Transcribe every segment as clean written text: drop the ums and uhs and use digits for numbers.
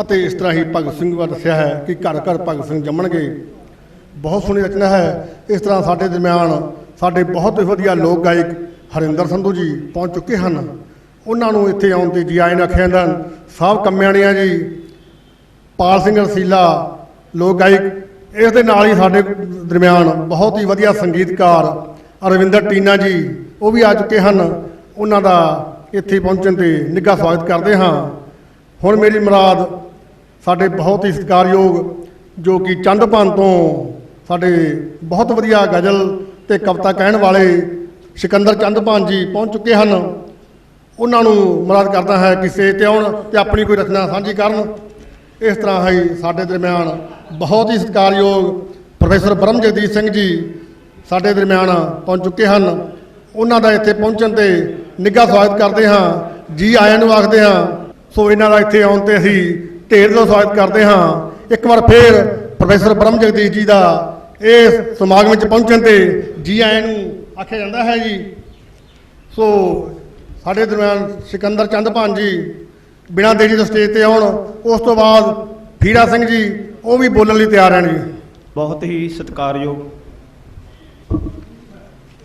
ਅਤੇ ਇਸ ਤਰ੍ਹਾਂ ਹੀ ਭਗਤ ਸਿੰਘ ਬਾਰੇ ਦੱਸਿਆ ਹੈ ਕਿ ਘਰ ਘਰ ਭਗਤ ਸਿੰਘ ਜੰਮਣਗੇ। ਬਹੁਤ ਸੋਹਣੀ ਰਚਨਾ ਹੈ। ਇਸ ਤਰ੍ਹਾਂ ਸਾਡੇ ਦਰਮਿਆਨ ਸਾਡੇ ਬਹੁਤ ਹੀ ਵਧੀਆ ਲੋਕ ਗਾਇਕ ਹਰਿੰਦਰ ਸੰਧੂ ਜੀ ਪਹੁੰਚ ਚੁੱਕੇ ਹਨ। ਉਹਨਾਂ ਨੂੰ ਇੱਥੇ ਆਉਣ 'ਤੇ ਜੀ ਆਇਆਂ ਆਖਿਆ ਜਾਂਦਾ ਹਨ। ਸਾਹਿਬ ਕੰਮਿਆਣੀਆਂ ਜੀ, ਪਾਲ ਸਿੰਘ ਰਸੀਲਾ ਲੋਕ ਗਾਇਕ, ਇਸ ਦੇ ਨਾਲ ਹੀ ਸਾਡੇ ਦਰਮਿਆਨ ਬਹੁਤ ਹੀ ਵਧੀਆ ਸੰਗੀਤਕਾਰ ਅਰਵਿੰਦਰ ਟੀਨਾ ਜੀ ਉਹ ਵੀ ਆ ਚੁੱਕੇ ਹਨ। ਉਹਨਾਂ ਦਾ ਇੱਥੇ ਪਹੁੰਚਣ 'ਤੇ ਨਿੱਘਾ ਸਵਾਗਤ ਕਰਦੇ ਹਾਂ। ਹੁਣ ਮੇਰੀ ਮੁਰਾਦ ਸਾਡੇ ਬਹੁਤ ਹੀ ਸਤਿਕਾਰਯੋਗ ਜੋ ਕਿ ਚੰਦਪਾਨ ਤੋਂ ਸਾਡੇ ਬਹੁਤ ਵਧੀਆ ਗਜ਼ਲ ਅਤੇ ਕਵਿਤਾ ਕਹਿਣ ਵਾਲੇ ਸਿਕੰਦਰ ਚੰਦਪਾਨ ਜੀ ਪਹੁੰਚ ਚੁੱਕੇ ਹਨ। ਉਹਨਾਂ ਨੂੰ ਮੁਰਾਦ ਕਰਦਾ ਹੈ ਕਿ ਸਟੇਜ 'ਤੇ ਆਉਣ ਅਤੇ ਆਪਣੀ ਕੋਈ ਰਚਨਾ ਸਾਂਝੀ ਕਰਨ। ਇਸ ਤਰ੍ਹਾਂ ਹੀ ਸਾਡੇ ਦਰਮਿਆਨ ਬਹੁਤ ਹੀ ਸਤਿਕਾਰਯੋਗ ਪ੍ਰੋਫੈਸਰ ਬ੍ਰਹਮ ਜਗਦੀਸ਼ ਸਿੰਘ ਜੀ ਸਾਡੇ ਦਰਮਿਆਨ ਪਹੁੰਚ ਚੁੱਕੇ ਹਨ। ਉਹਨਾਂ ਦਾ ਇੱਥੇ ਪਹੁੰਚਣ 'ਤੇ ਨਿੱਘਾ ਸਵਾਗਤ ਕਰਦੇ ਹਾਂ, ਜੀ ਆਇਆਂ ਨੂੰ ਆਖਦੇ ਹਾਂ। ਸੋ ਇਹਨਾਂ ਦਾ ਇੱਥੇ ਆਉਣ 'ਤੇ ਅਸੀਂ ਢੇਰ ਦਿਲੋਂ ਸਵਾਗਤ ਕਰਦੇ ਹਾਂ। ਇੱਕ ਵਾਰ ਫੇਰ ਪ੍ਰੋਫੈਸਰ ਬ੍ਰਹਮ ਜਗਦੀਸ਼ ਜੀ ਦਾ ਇਸ ਸਮਾਗਮ ਵਿੱਚ ਪਹੁੰਚਣ 'ਤੇ ਜੀ ਆਇਆਂ ਨੂੰ ਆਖਿਆ ਜਾਂਦਾ ਹੈ ਜੀ। ਸੋ ਸਾਡੇ ਦਰਮਿਆਨ ਸਿਕੰਦਰ ਚੰਦਪਾਨ ਜੀ ਬਿਨਾਂ ਦੇਰੀ ਤੋਂ ਸਟੇਜ 'ਤੇ ਆਉਣ। ਉਸ ਤੋਂ ਬਾਅਦ ਫੀਰਾ ਸਿੰਘ ਜੀ ਉਹ ਵੀ ਬੋਲਣ ਲਈ ਤਿਆਰ ਹਨ ਜੀ। ਬਹੁਤ ਹੀ ਸਤਿਕਾਰਯੋਗ,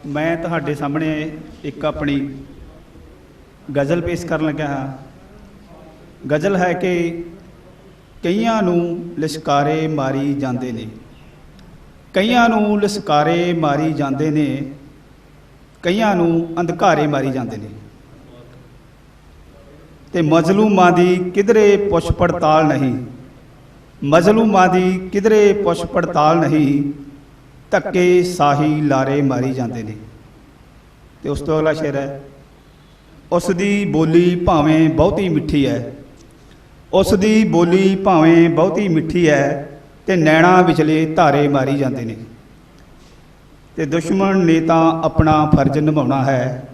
ਮੈਂ ਤੁਹਾਡੇ ਸਾਹਮਣੇ ਇੱਕ ਆਪਣੀ ਗਜ਼ਲ ਪੇਸ਼ ਕਰਨ ਲੱਗਾ ਹਾਂ। ਗਜ਼ਲ ਹੈ ਕਿ ਕਈਆਂ ਨੂੰ ਲਿਸ਼ਕਾਰੇ ਮਾਰੀ ਜਾਂਦੇ ਨੇ, ਕਈਆਂ ਨੂੰ ਲਿਸ਼ਕਾਰੇ ਮਾਰੀ ਜਾਂਦੇ ਨੇ, ਕਈਆਂ ਨੂੰ ਅੰਧਕਾਰੇ ਮਾਰੀ ਜਾਂਦੇ ਨੇ, ਤੇ ਮਜ਼ਲੂਮਾਂ ਦੀ ਕਿਧਰੇ ਪੁੱਛ ਪੜਤਾਲ ਨਹੀਂ, ਮਜ਼ਲੂਮਾਂ ਦੀ ਕਿਧਰੇ ਪੁੱਛ ਪੜਤਾਲ ਨਹੀਂ, ਧੱਕੇ ਸਾਹੀ ਲਾਰੇ ਮਾਰੀ ਜਾਂਦੇ ਨੇ। ਤੇ ਉਸ ਤੋਂ ਅਗਲਾ ਸ਼ੇਰ ਹੈ, ਉਸ ਦੀ ਬੋਲੀ ਭਾਵੇਂ ਬਹੁਤੀ ਮਿੱਠੀ ਹੈ, ਉਸ ਦੀ ਬੋਲੀ ਭਾਵੇਂ ਬਹੁਤੀ ਮਿੱਠੀ ਹੈ, ਤੇ ਨੈਣਾ ਵਿਚਲੇ ਧਾਰੇ ਮਾਰੀ ਜਾਂਦੇ ਨੇ। ਤੇ ਦੁਸ਼ਮਣ ਨੇ ਤਾਂ ਆਪਣਾ ਫਰਜ਼ ਨਿਭਾਉਣਾ ਹੈ,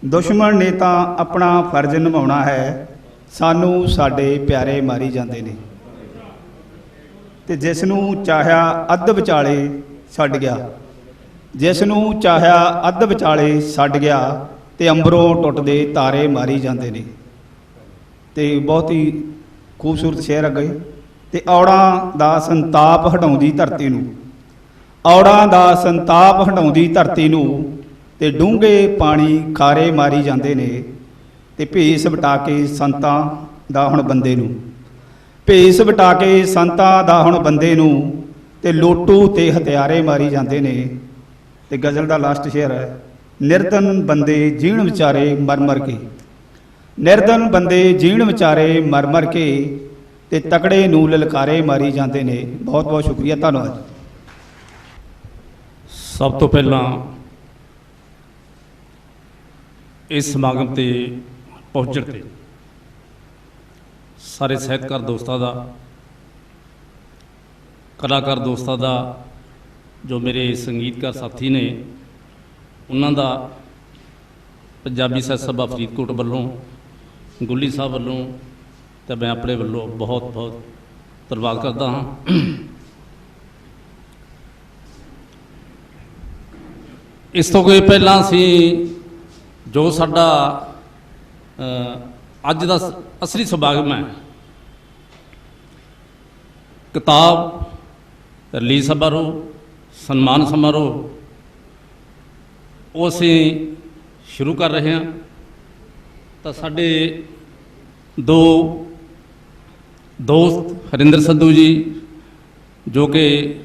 ਦੁਸ਼ਮਣ ਨੇ ਤਾਂ ਆਪਣਾ ਫਰਜ਼ ਨਿਭਾਉਣਾ ਹੈ, ਸਾਨੂੰ ਸਾਡੇ ਪਿਆਰੇ ਮਾਰੀ ਜਾਂਦੇ ਨੇ। ਤੇ ਜਿਸ ਨੂੰ ਚਾਹਿਆ ਅੱਧ ਵਿਚਾਲੇ ਛੱਡ ਗਿਆ, ਜਿਸ ਨੂੰ ਚਾਹਿਆ ਅੱਧ ਵਿਚਾਲੇ ਛੱਡ ਗਿਆ, ਤੇ ਅੰਬਰੋਂ ਟੁੱਟਦੇ ਤਾਰੇ ਮਾਰੀ ਜਾਂਦੇ ਨੇ। ਤੇ ਬਹੁਤ ਹੀ ਖੂਬਸੂਰਤ ਸ਼ੇਰ ਅੱਗੇ, ਤੇ ਔੜਾਂ ਦਾ ਸੰਤਾਪ ਹਟਾਉਂਦੀ ਧਰਤੀ ਨੂੰ, ਔੜਾਂ ਦਾ ਸੰਤਾਪ ਹਟਾਉਂਦੀ ਧਰਤੀ ਨੂੰ, ਤੇ ਡੂੰਘੇ ਪਾਣੀ ਖਾਰੇ ਮਾਰੀ ਜਾਂਦੇ ਨੇ। ਤੇ ਭੇਸ ਵਟਾ ਕੇ ਸੰਤਾਂ ਦਾ ਹੁਣ ਬੰਦੇ ਨੂੰ, ਭੇਸ ਵਟਾ ਕੇ ਸੰਤਾਂ ਦਾ ਹੁਣ ਬੰਦੇ ਨੂੰ, ਤੇ ਲੋਟੂ ਤੇ ਹਥਿਆਰੇ ਮਾਰੀ ਜਾਂਦੇ ਨੇ। ਤੇ ਗਜ਼ਲ ਦਾ ਲਾਸਟ ਸ਼ੇਰ ਹੈ, ਨਿਰਧਨ ਬੰਦੇ ਜੀਣ ਵਿਚਾਰੇ ਮਰ ਮਰ ਕੇ, ਨਿਰਧਨ ਬੰਦੇ ਜੀਣ ਵਿਚਾਰੇ ਮਰ ਮਰ ਕੇ, ਤੇ ਤਕੜੇ ਨੂੰ ਲਲਕਾਰੇ ਮਾਰੀ ਜਾਂਦੇ ਨੇ। ਬਹੁਤ ਬਹੁਤ ਸ਼ੁਕਰੀਆ, ਧੰਨਵਾਦ। ਸਭ ਤੋਂ ਪਹਿਲਾਂ ਇਸ ਸਮਾਗਮ ਤੇ ਪਹੁੰਚਣ ਤੇ ਸਾਰੇ ਸਾਹਿਤਕਾਰ ਦੋਸਤਾਂ ਦਾ, ਕਲਾਕਾਰ ਦੋਸਤਾਂ ਦਾ, ਜੋ ਮੇਰੇ ਸੰਗੀਤਕਾਰ ਸਾਥੀ ਨੇ ਉਹਨਾਂ ਦਾ, ਪੰਜਾਬੀ ਸਾਹਿਤ ਸਭਾ ਫਰੀਦਕੋਟ ਵੱਲੋਂ, ਗੁੱਲੀ ਸਾਹਿਬ ਵੱਲੋਂ, ਤੇ ਮੈਂ ਆਪਣੇ ਵੱਲੋਂ ਬਹੁਤ ਬਹੁਤ ਧੰਨਵਾਦ ਕਰਦਾ ਹਾਂ। ਇਸ ਤੋਂ ਕੋਈ ਪਹਿਲਾਂ ਅਸੀਂ ਜੋ ਸਾਡਾ ਅੱਜ ਦਾ ਅਸਲੀ ਸਮਾਗਮ ਹੈ, ਕਿਤਾਬ ਰਿਲੀਜ਼ ਸਮਾਰੋਹ, ਸਨਮਾਨ ਸਮਾਰੋਹ, ਉਹ ਅਸੀਂ ਸ਼ੁਰੂ ਕਰ ਰਹੇ ਹਾਂ। ਤਾਂ ਸਾਡੇ ਦੋ ਦੋਸਤ ਹਰਿੰਦਰ ਸੰਧੂ ਜੀ ਜੋ ਕਿ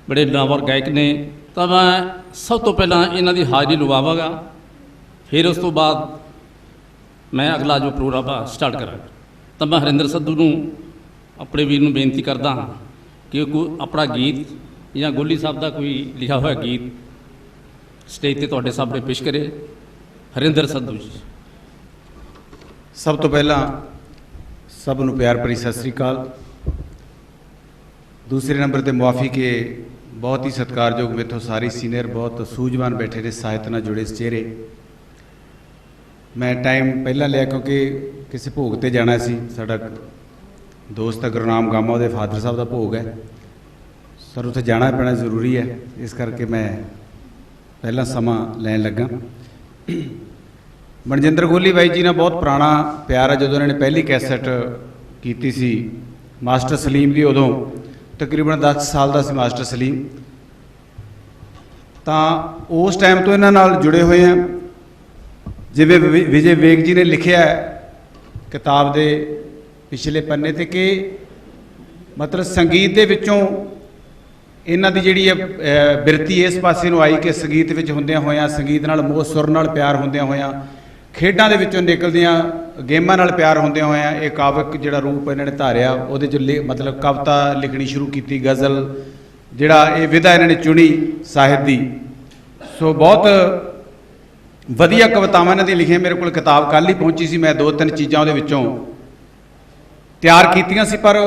ਬੜੇ ਨਾਮਵਰ ਗਾਇਕ ਨੇ, ਤਾਂ ਮੈਂ ਸਭ ਤੋਂ ਪਹਿਲਾਂ ਇਹਨਾਂ ਦੀ ਹਾਜ਼ਰੀ ਲਵਾਵਾਂਗਾ, ਫਿਰ ਉਸ ਤੋਂ ਬਾਅਦ ਮੈਂ ਅਗਲਾ ਜੋ ਪ੍ਰੋਗਰਾਮ ਆ ਸਟਾਰਟ ਕਰਾਂਗਾ। ਤਾਂ ਮੈਂ ਹਰਿੰਦਰ ਸੰਧੂ ਨੂੰ, ਆਪਣੇ ਵੀਰ ਨੂੰ ਬੇਨਤੀ ਕਰਦਾ ਹਾਂ ਕਿ ਕੋਈ ਆਪਣਾ ਗੀਤ ਜਾਂ ਗੋਲੀ ਸਾਹਿਬ ਦਾ ਕੋਈ ਲਿਖਿਆ ਹੋਇਆ ਗੀਤ ਸਟੇਜ 'ਤੇ ਤੁਹਾਡੇ ਸਾਹਮਣੇ ਪੇਸ਼ ਕਰੇ। ਹਰਿੰਦਰ ਸੰਧੂ ਜੀ। ਸਭ ਤੋਂ ਪਹਿਲਾਂ ਸਭ ਨੂੰ ਪਿਆਰ ਭਰੀ ਸਤਿ ਸ੍ਰੀ ਅਕਾਲ। ਦੂਸਰੇ ਨੰਬਰ 'ਤੇ ਮੁਆਫੀ ਕਿ ਬਹੁਤ ਹੀ ਸਤਿਕਾਰਯੋਗ ਮੇਥੋਂ ਸਾਰੇ ਸੀਨੀਅਰ ਬਹੁਤ ਸੂਝਵਾਨ ਬੈਠੇ ਨੇ, ਸਾਹਿਤ ਨਾਲ ਜੁੜੇ ਚਿਹਰੇ। ਮੈਂ ਟਾਈਮ ਪਹਿਲਾਂ ਲਿਆ ਕਿਉਂਕਿ ਕਿਸੇ ਭੋਗ 'ਤੇ ਜਾਣਾ ਸੀ। ਸਾਡਾ ਦੋਸਤ ਗੁਰਨਾਮ ਗਾਮਾ, ਉਹਦੇ ਫਾਦਰ ਸਾਹਿਬ ਦਾ ਭੋਗ ਹੈ, ਸਰ ਉੱਥੇ ਜਾਣਾ ਪੈਣਾ ਜ਼ਰੂਰੀ ਹੈ, ਇਸ ਕਰਕੇ ਮੈਂ ਪਹਿਲਾਂ ਸਮਾਂ ਲੈਣ ਲੱਗਾ। ਮਨਜਿੰਦਰ ਗੋਲੀ ਬਾਈ ਜੀ ਨਾਲ ਬਹੁਤ ਪੁਰਾਣਾ ਪਿਆਰ ਹੈ। ਜਦੋਂ ਉਹਨਾਂ ਨੇ ਪਹਿਲੀ ਕੈਸਟ ਕੀਤੀ ਸੀ ਮਾਸਟਰ ਸਲੀਮ ਦੀ। ਉਦੋਂ ਤਕਰੀਬਨ 10 ਸਾਲ ਦਾ ਸੀ ਮਾਸਟਰ ਸਲੀਮ। ਤਾਂ ਉਸ ਟਾਈਮ ਤੋਂ ਇਹਨਾਂ ਨਾਲ ਜੁੜੇ ਹੋਏ ਹਾਂ। ਜਿਵੇਂ ਵਿਜੇ ਵੇਗ ਜੀ ਨੇ ਲਿਖਿਆ ਕਿਤਾਬ ਦੇ ਪਿਛਲੇ ਪੰਨੇ ਤੇ ਕਿ ਮਤਲਬ ਸੰਗੀਤ ਦੇ ਵਿੱਚੋਂ ਇਹਨਾਂ ਦੀ ਜਿਹੜੀ ਬਿਰਤੀ ਇਸ ਪਾਸੇ ਨੂੰ ਆਈ ਕਿ ਸੰਗੀਤ ਵਿੱਚ ਹੁੰਦਿਆਂ ਹੋਇਆਂ, ਸੰਗੀਤ ਨਾਲ ਮੋਹ, ਸੁਰ ਨਾਲ ਪਿਆਰ ਹੁੰਦਿਆਂ ਹੋਇਆਂ, ਖੇਡਾਂ ਦੇ ਵਿੱਚੋਂ ਨਿਕਲਦਿਆਂ ਗੇਮਾਂ ਨਾਲ ਪਿਆਰ ਹੁੰਦਿਆਂ ਹੋਇਆਂ ਇਹ ਕਾਵਿਕ ਜਿਹੜਾ ਰੂਪ ਇਹਨਾਂ ਨੇ ਧਾਰਿਆ। ਉਹਦੇ 'ਚ ਮਤਲਬ ਕਵਿਤਾ ਲਿਖਣੀ ਸ਼ੁਰੂ ਕੀਤੀ, ਗਜ਼ਲ, ਜਿਹੜਾ ਇਹ ਵਿਧਾ ਇਹਨਾਂ ਨੇ ਚੁਣੀ ਸਾਹਿਤ ਦੀ। ਸੋ ਬਹੁਤ ਵਧੀਆ ਕਵਿਤਾਵਾਂ ਇਹਨਾਂ ਦੀਆਂ ਲਿਖੀਆਂ। ਮੇਰੇ ਕੋਲ ਕਿਤਾਬ ਕੱਲ੍ਹ ਹੀ ਪਹੁੰਚੀ ਸੀ, ਮੈਂ 2-3 ਚੀਜ਼ਾਂ ਉਹਦੇ ਵਿੱਚੋਂ ਤਿਆਰ ਕੀਤੀਆਂ ਸੀ, ਪਰ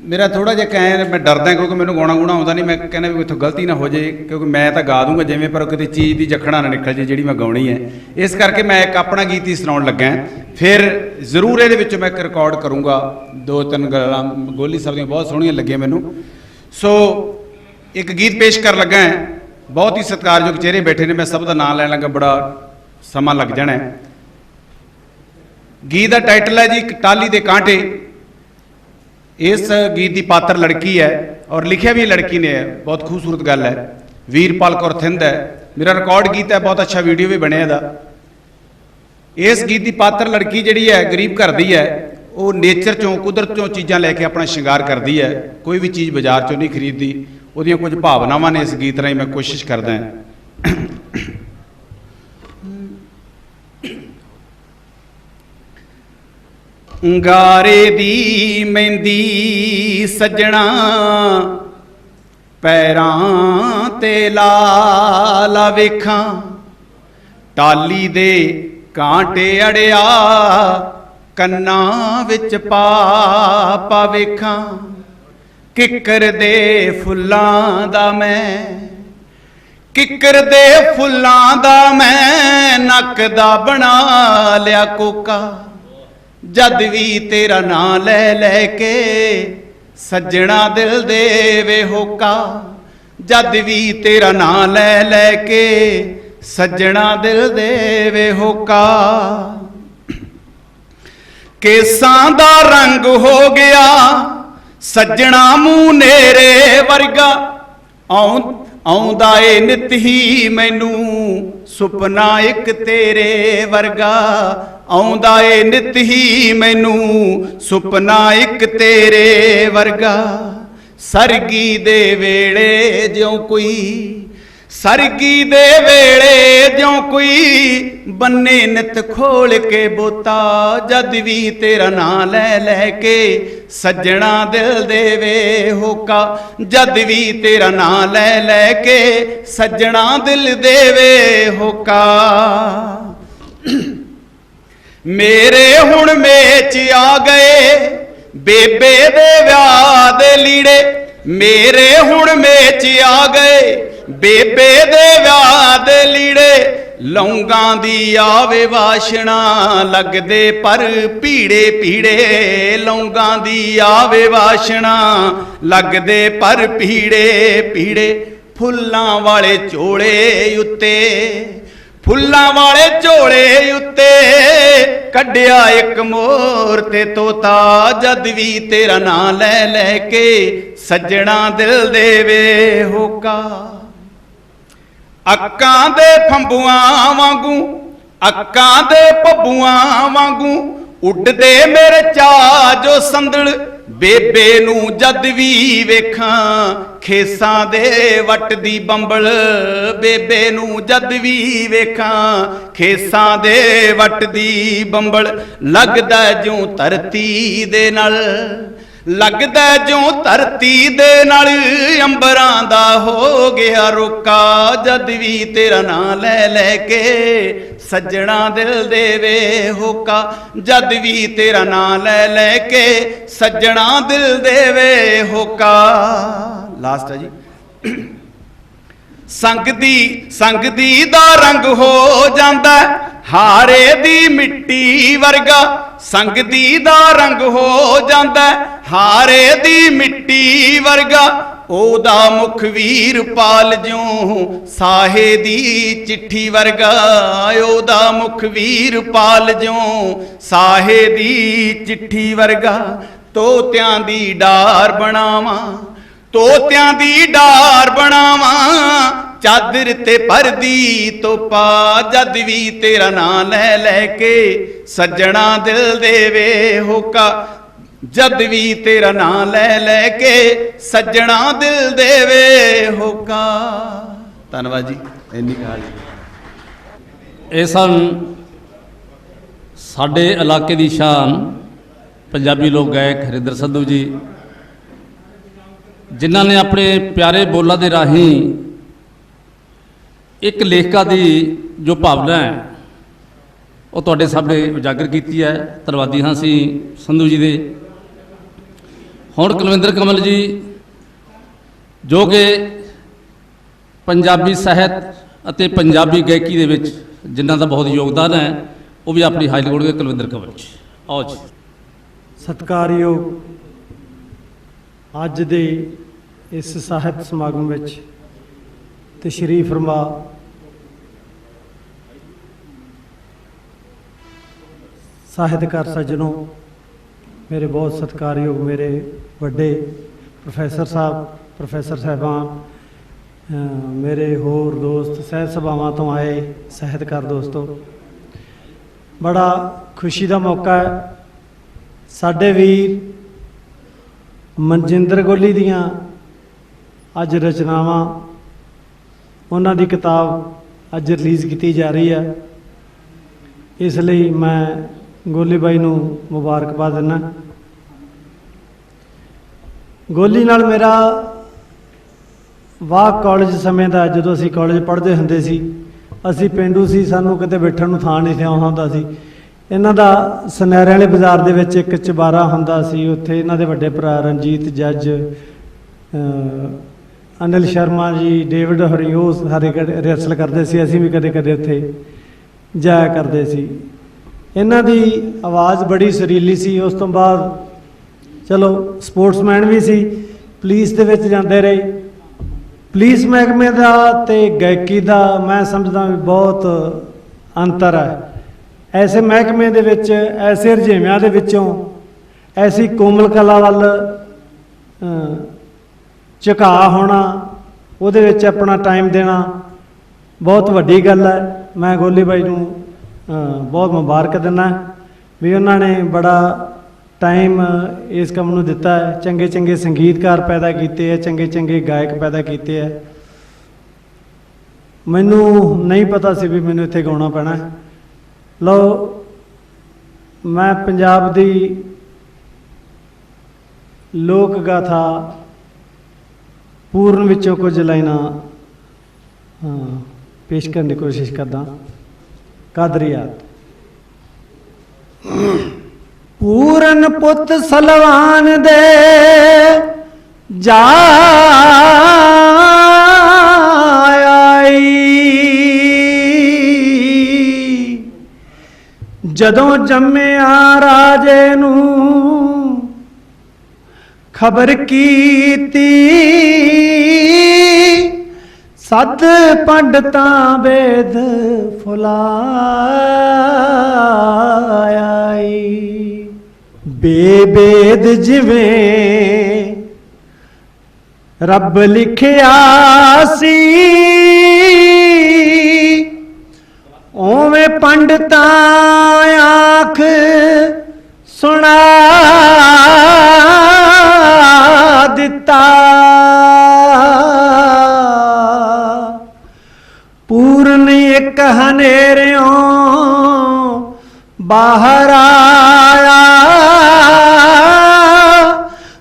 ਮੇਰਾ ਥੋੜ੍ਹਾ ਜਿਹਾ ਕਹਿ ਮੈਂ ਡਰਦਾ ਕਿਉਂਕਿ ਮੈਨੂੰ ਗਾਉਣਾ ਆਉਂਦਾ ਨਹੀਂ। ਮੈਂ ਕਹਿੰਦਾ ਵੀ ਇੱਥੋਂ ਗਲਤੀ ਨਾ ਹੋ ਜੇ, ਕਿਉਂਕਿ ਮੈਂ ਤਾਂ ਗਾ ਦੂੰਗਾ ਜਿਵੇਂ, ਪਰ ਕਿਤੇ ਚੀਜ਼ ਦੀ ਜਖਣਾ ਨਾ ਨਿਕਲ ਜੇ ਜਿਹੜੀ ਮੈਂ ਗਾਉਣੀ ਹੈ। ਇਸ ਕਰਕੇ ਮੈਂ ਇੱਕ ਆਪਣਾ ਗੀਤ ਹੀ ਸੁਣਾਉਣ ਲੱਗਾ। ਫਿਰ ਜ਼ਰੂਰ ਇਹਦੇ ਵਿੱਚੋਂ ਮੈਂ ਇੱਕ ਰਿਕਾਰਡ ਕਰੂੰਗਾ। 2-3 ਗੱਲਾਂ ਗੋਲੀ ਸਾਹਿਬ ਦੀਆਂ ਬਹੁਤ ਸੋਹਣੀਆਂ ਲੱਗੀਆਂ ਮੈਨੂੰ। ਸੋ ਇੱਕ ਗੀਤ ਪੇਸ਼ ਕਰਨ ਲੱਗਾ। ਬਹੁਤ ਹੀ ਸਤਿਕਾਰਯੋਗ ਚਿਹਰੇ ਬੈਠੇ ਨੇ, ਮੈਂ ਸਭ ਦਾ ਨਾਮ ਲੈਣ ਲੱਗਾ ਬੜਾ ਸਮਾਂ ਲੱਗ ਜਾਣਾ। ਗੀਤ ਦਾ ਟਾਈਟਲ ਹੈ ਜੀ ਟਾਹਲੀ ਦੇ ਕਾਂਟੇ। ਇਸ ਗੀਤ ਦੀ ਪਾਤਰ ਲੜਕੀ ਹੈ ਔਰ ਲਿਖਿਆ ਵੀ ਲੜਕੀ ਨੇ ਹੈ। ਬਹੁਤ ਖੂਬਸੂਰਤ ਗੱਲ ਹੈ। ਵੀਰਪਾਲ ਕੌਰ ਥਿੰਦ ਹੈ। ਮੇਰਾ ਰਿਕਾਰਡ ਗੀਤ ਹੈ, ਬਹੁਤ ਅੱਛਾ ਵੀਡੀਓ ਵੀ ਬਣਿਆ ਇਹਦਾ। ਇਸ ਗੀਤ ਦੀ ਪਾਤਰ ਲੜਕੀ ਜਿਹੜੀ ਹੈ ਗਰੀਬ ਘਰ ਦੀ ਹੈ। ਉਹ ਨੇਚਰ ਚੋਂ, ਕੁਦਰਤ ਚੋਂ ਚੀਜ਼ਾਂ ਲੈ ਕੇ ਆਪਣਾ ਸ਼ਿੰਗਾਰ ਕਰਦੀ ਹੈ। ਕੋਈ ਵੀ ਚੀਜ਼ ਬਾਜ਼ਾਰ ਚੋਂ ਨਹੀਂ ਖਰੀਦਦੀ। ਉਹਦੀਆਂ ਕੁਝ ਭਾਵਨਾਵਾਂ ਨੇ ਇਸ ਗੀਤ ਰਾਹੀਂ ਮੈਂ ਕੋਸ਼ਿਸ਼ ਕਰਦਾ ਹਾਂ। ਗਾਰੇ ਦੀ ਮਹਿੰਦੀ ਸੱਜਣਾ ਪੈਰਾਂ ਤੇ ਲਾ ਲਾ ਵੇਖਾਂ, ਟਾਹਲੀ ਦੇ ਕਾਂਟੇ ਅੜਿਆ ਕੰਨਾਂ ਵਿੱਚ ਪਾ ਪਾ ਵੇਖਾਂ। ਕਿੱਕਰ ਦੇ ਫੁੱਲਾਂ ਦਾ ਮੈਂ, ਕਿੱਕਰ ਦੇ ਫੁੱਲਾਂ ਦਾ ਮੈਂ ਨੱਕ ਦਾ ਬਣਾ ਲਿਆ ਕੋਕਾ। ਜਦ ਵੀ ਤੇਰਾ ਨਾਂ ਲੈ ਲੈ ਕੇ ਸੱਜਣਾ ਦਿਲ ਦੇਵੇ ਹੋਕਾ। ਜਦ ਵੀ ਤੇਰਾ ਨਾਂ ਲੈ ਲੈ ਕੇ ਸੱਜਣਾ ਦਿਲ ਦੇਵੇ ਹੋਕਾ। ਕੇਸਾਂ ਦਾ ਰੰਗ ਹੋ ਗਿਆ ਸੱਜਣਾ ਮੂੰਹ ਨੇਰੇ ਵਰਗਾ। ਆਉਂਦਾ ਏ ਨਿਤ ਹੀ ਮੈਨੂੰ ਸੁਪਨਾ ਇੱਕ ਤੇਰੇ ਵਰਗਾ। ਆਉਂਦਾ ਏ ਨਿਤ ਹੀ ਮੈਨੂੰ ਸੁਪਨਾ ਇੱਕ ਤੇਰੇ ਵਰਗਾ। ਸਰਗੀ ਦੇ ਵੇਲੇ ਜਿਉਂ ਕੋਈ, ਸਰਗੀ ਦੇ ਵੇਲੇ ਜਿਉਂ ਕੋਈ ਬੰਨੇ ਨਿਤ ਖੋਲ ਕੇ ਬੋਤਾ। ਜਦ ਵੀ ਤੇਰਾ ਨਾਂ ਲੈ ਲੈ ਕੇ ਸੱਜਣਾ ਦਿਲ ਦੇਵੇ ਹੋਕਾ। ਜਦ ਵੀ ਤੇਰਾ ਨਾਂ ਲੈ ਲੈ ਕੇ ਸੱਜਣਾ ਦਿਲ ਦੇਵੇ ਹੋਕਾ। ਮੇਰੇ ਹੁਣ ਮੇਚ ਆ ਗਏ ਬੇਬੇ ਦੇ ਵਿਆਹ ਦੇ ਲੀੜੇ। ਮੇਰੇ ਹੁਣ ਮੇਚ ਆ ਗਏ ਬੇਬੇ ਦੇ ਵਿਆਹ ਦੇ ਲੀੜੇ। ਲੌਂਗਾਂ ਦੀ ਆਵੇ ਵਾਸ਼ਣਾ ਲੱਗਦੇ ਪਰ ਭੀੜੇ ਭੀੜੇ। ਲੌਂਗਾਂ ਦੀ ਆਵੇ ਵਾਸ਼ਣਾ ਲੱਗਦੇ ਪਰ ਭੀੜੇ ਭੀੜੇ। ਫੁੱਲਾਂ ਵਾਲੇ ਝੋਲੇ ਉੱਤੇ, ਫੁੱਲਾਂ ਵਾਲੇ ਝੋਲੇ ਉੱਤੇ ਕੱਢਿਆ ਇੱਕ ਮੋਰ ਤੇ ਤੋਤਾ। ਜਦ ਵੀ ਤੇਰਾ ਨਾਂ ਲੈ ਲੈ ਕੇ ਸੱਜਣਾ ਦਿਲ ਦੇਵੇ ਹੋਕਾ। ਅੱਕਾਂ ਦੇ ਫੰਬੂਆਂ ਵਾਂਗੂ, ਅੱਕਾਂ ਦੇ ਭੱਬੂਆਂ ਵਾਂਗੂ ਉੱਡਦੇ ਮੇਰੇ ਚਾਅ ਜੋ ਸੰਦਲ। ਬੇਬੇ ਨੂੰ ਜਦ ਵੀ ਵੇਖਾਂ ਖੇਸਾਂ ਦੇ ਵੱਟ ਦੀ ਬੰਬਲ। ਬੇਬੇ ਨੂੰ ਜਦ ਵੀ ਵੇਖਾਂ ਖੇਸਾਂ ਦੇ ਵੱਟ ਦੀ ਬੰਬਲ। ਲੱਗਦਾ ਜਿਉਂ ਧਰਤੀ ਦੇ ਨਾਲ, ਲੱਗਦਾ ਜਿਉਂ ਧਰਤੀ ਦੇ ਨਾਲ ਅੰਬਰਾਂ ਦਾ ਹੋ ਗਿਆ ਰੋਕਾ। ਜਦ ਵੀ ਤੇਰਾ ਨਾਂ ਲੈ ਲੈ ਕੇ ਸੱਜਣਾ ਦਿਲ ਦੇਵੇ ਹੋਕਾ। ਜਦ ਵੀ ਤੇਰਾ ਨਾਂ ਲੈ ਲੈ ਕੇ ਸੱਜਣਾ ਦਿਲ ਦੇਵੇ ਹੋਕਾ। ਲਾਸਟ ਹੈ ਜੀ। ਸੰਗਦੀ ਦਾ ਰੰਗ ਹੋ ਜਾਂਦਾ ਹਾਰੇ ਦੀ ਮਿੱਟੀ ਵਰਗਾ। ਸੰਗਦੀ ਦਾ ਰੰਗ ਹੋ ਜਾਂਦਾ ਹਾਰੇ ਦੀ ਮਿੱਟੀ ਵਰਗਾ। ਉਹਦਾ ਮੁਖ ਵੀਰਪਾਲ ਜਿਉਂ ਸਾਹੇ ਦੀ ਚਿੱਠੀ ਵਰਗਾ। ਉਹਦਾ ਮੁਖ ਵੀਰਪਾਲ ਜਿਉਂ ਸਾਹੇ ਦੀ ਚਿੱਠੀ ਵਰਗਾ। ਤੋਤਿਆਂ ਦੀ ਡਾਰ ਬਣਾਵਾਂ, ਤੋਤਿਆਂ ਦੀ ਡਾਰ ਬਣਾਵਾਂ, ਚਾਦਰ ਤੇ ਪਰਦੀ ਤੋਪਾ, ਜਦ ਵੀ ਤੇਰਾ ਨਾਂ ਲੈ ਲੈ ਕੇ ਸੱਜਣਾ ਦਿਲ ਦੇਵੇ ਹੋਕਾ, ਜਦ ਵੀ ਤੇਰਾ ਨਾਂ ਲੈ ਲੈ ਕੇ ਸੱਜਣਾ ਦਿਲ ਦੇਵੇ ਹੋਕਾ। ਧੰਨਵਾਦ ਜੀ। ਇੰਨੀ ਕਹਾਣੀ ਇਹ ਸਨ ਸਾਡੇ ਇਲਾਕੇ ਦੀ ਸ਼ਾਨ ਪੰਜਾਬੀ ਲੋਕ ਗਾਇਕ ਹਰਿੰਦਰ ਸੰਧੂ ਜੀ, ਜਿਨ੍ਹਾਂ ਨੇ ਆਪਣੇ ਪਿਆਰੇ ਬੋਲਾਂ ਦੇ ਰਾਹੀਂ ਇੱਕ ਲੇਖਕਾਂ ਦੀ ਜੋ ਭਾਵਨਾ ਹੈ ਉਹ ਤੁਹਾਡੇ ਸਾਹਮਣੇ ਉਜਾਗਰ ਕੀਤੀ ਹੈ। ਧੰਨਵਾਦੀ ਹਾਂ ਅਸੀਂ ਸੰਧੂ ਜੀ ਦੇ। ਹੁਣ ਕੁਲਵਿੰਦਰ ਕਮਲ ਜੀ ਜੋ ਕਿ ਪੰਜਾਬੀ ਸਾਹਿਤ ਅਤੇ ਪੰਜਾਬੀ ਗਾਇਕੀ ਦੇ ਵਿੱਚ ਜਿਨ੍ਹਾਂ ਦਾ ਬਹੁਤ ਯੋਗਦਾਨ ਹੈ, ਉਹ ਵੀ ਆਪਣੀ ਹਾਜ਼ਰੀ ਕਰਨਗੇ। ਕੁਲਵਿੰਦਰ ਕਮਲ ਜੀ, ਆਓ ਜੀ। ਸਤਿਕਾਰਯੋਗ ਅੱਜ ਦੇ ਇਸ ਸਾਹਿਤ ਸਮਾਗਮ ਵਿੱਚ ਤਸ਼ਰੀਫ ਫਰਮਾ ਸਾਹਿਤਕਾਰ ਸੱਜਣੋਂ, ਮੇਰੇ ਬਹੁਤ ਸਤਿਕਾਰਯੋਗ ਮੇਰੇ ਵੱਡੇ ਪ੍ਰੋਫੈਸਰ ਸਾਹਿਬ, ਪ੍ਰੋਫੈਸਰ ਸਾਹਿਬਾਨ, ਮੇਰੇ ਹੋਰ ਦੋਸਤ, ਸਹਿਤ ਸਭਾਵਾਂ ਤੋਂ ਆਏ ਸਾਹਿਤਕਾਰ ਦੋਸਤੋ, ਬੜਾ ਖੁਸ਼ੀ ਦਾ ਮੌਕਾ ਹੈ। ਸਾਡੇ ਵੀਰ ਮਨਜਿੰਦਰ ਗੋਲੀ ਦੀਆਂ ਅੱਜ ਰਚਨਾਵਾਂ, ਉਹਨਾਂ ਦੀ ਕਿਤਾਬ ਅੱਜ ਰਿਲੀਜ਼ ਕੀਤੀ ਜਾ ਰਹੀ ਹੈ। ਇਸ ਲਈ ਮੈਂ ਗੋਲੀ ਬਾਈ ਨੂੰ ਮੁਬਾਰਕਬਾਦ ਦਿੰਦਾ। ਗੋਲੀ ਨਾਲ ਮੇਰਾ ਵਾਹ ਕਾਲਜ ਸਮੇਂ ਦਾ, ਜਦੋਂ ਅਸੀਂ ਕਾਲਜ ਪੜ੍ਹਦੇ ਹੁੰਦੇ ਸੀ, ਅਸੀਂ ਪਿੰਡੂ ਸੀ, ਸਾਨੂੰ ਕਿਤੇ ਬੈਠਣ ਨੂੰ ਥਾਂ ਨਹੀਂ ਸੀ ਹੁੰਦਾ ਸੀ। ਇਹਨਾਂ ਦਾ ਸੁਨਹਿਰੇ ਵਾਲੇ ਬਾਜ਼ਾਰ ਦੇ ਵਿੱਚ ਇੱਕ ਚੁਬਾਰਾ ਹੁੰਦਾ ਸੀ, ਉੱਥੇ ਇਹਨਾਂ ਦੇ ਵੱਡੇ ਭਰਾ ਰਣਜੀਤ ਜੱਜ, ਅਨਿਲ ਸ਼ਰਮਾ ਜੀ, ਡੇਵਿਡ ਹਰੀ, ਉਹ ਸਾਰੇ ਰਿਹਰਸਲ ਕਰਦੇ ਸੀ। ਅਸੀਂ ਵੀ ਕਦੇ ਕਦੇ ਉੱਥੇ ਜਾਇਆ ਕਰਦੇ ਸੀ। ਇਹਨਾਂ ਦੀ ਆਵਾਜ਼ ਬੜੀ ਸੁਰੀਲੀ ਸੀ। ਉਸ ਤੋਂ ਬਾਅਦ ਚਲੋ ਸਪੋਰਟਸਮੈਨ ਵੀ ਸੀ, ਪੁਲਿਸ ਦੇ ਵਿੱਚ ਜਾਂਦੇ ਰਹੇ। ਪੁਲਿਸ ਮਹਿਕਮੇ ਦਾ ਅਤੇ ਗਾਇਕੀ ਦਾ ਮੈਂ ਸਮਝਦਾ ਵੀ ਬਹੁਤ ਅੰਤਰ ਹੈ। ਐਸੇ ਮਹਿਕਮੇ ਦੇ ਵਿੱਚ, ਐਸੇ ਰੁਝੇਵਿਆਂ ਦੇ ਵਿੱਚੋਂ ਐਸੀ ਕੋਮਲ ਕਲਾ ਵੱਲ ਝੁਕਾਅ ਹੋਣਾ, ਉਹਦੇ ਵਿੱਚ ਆਪਣਾ ਟਾਈਮ ਦੇਣਾ ਬਹੁਤ ਵੱਡੀ ਗੱਲ ਹੈ। ਮੈਂ ਗੋਲੀ ਬਾਈ ਨੂੰ ਬਹੁਤ ਮੁਬਾਰਕ ਦਿੰਦਾ ਵੀ ਉਹਨਾਂ ਨੇ ਬੜਾ ਟਾਈਮ ਇਸ ਕੰਮ ਨੂੰ ਦਿੱਤਾ ਹੈ। ਚੰਗੇ ਚੰਗੇ ਸੰਗੀਤਕਾਰ ਪੈਦਾ ਕੀਤੇ ਹੈ, ਚੰਗੇ ਚੰਗੇ ਗਾਇਕ ਪੈਦਾ ਕੀਤੇ ਹੈ। ਮੈਨੂੰ ਨਹੀਂ ਪਤਾ ਸੀ ਵੀ ਮੈਨੂੰ ਇੱਥੇ ਗਾਉਣਾ ਪੈਣਾ। ਲਓ, ਮੈਂ ਪੰਜਾਬ ਦੀ ਲੋਕ ਗਾਥਾ ਪੂਰਨ ਵਿੱਚੋਂ ਕੁਝ ਲਾਈਨਾਂ ਪੇਸ਼ ਕਰਨ ਦੀ ਕੋਸ਼ਿਸ਼ ਕਰਦਾ। ਕਾਦਰੀਆਤ। ਪੂਰਨ ਪੁੱਤ ਸਲਵਾਨ ਦੇ ਜਾ ਆਈ, ਜਦੋਂ ਜੰਮਿਆ ਰਾਜੇ ਨੂੰ ਖਬਰ ਕੀਤੀ, ਸੱਤ ਪੰਡਤਾਂ ਵੇਦ ਫੁਲਾਈ। ਬੇਬੇਦ ਜਿਵੇਂ ਰੱਬ ਲਿਖਿਆ ਸੀ, ਓਵੇਂ ਪੰਡਤਾਂ ਆਖ ਸੁਣਾ ਦਿੱਤਾ। ਪੂਰਨ ਇੱਕ ਹਨੇਰਿਓਂ ਬਾਹਰ ਆਇਆ,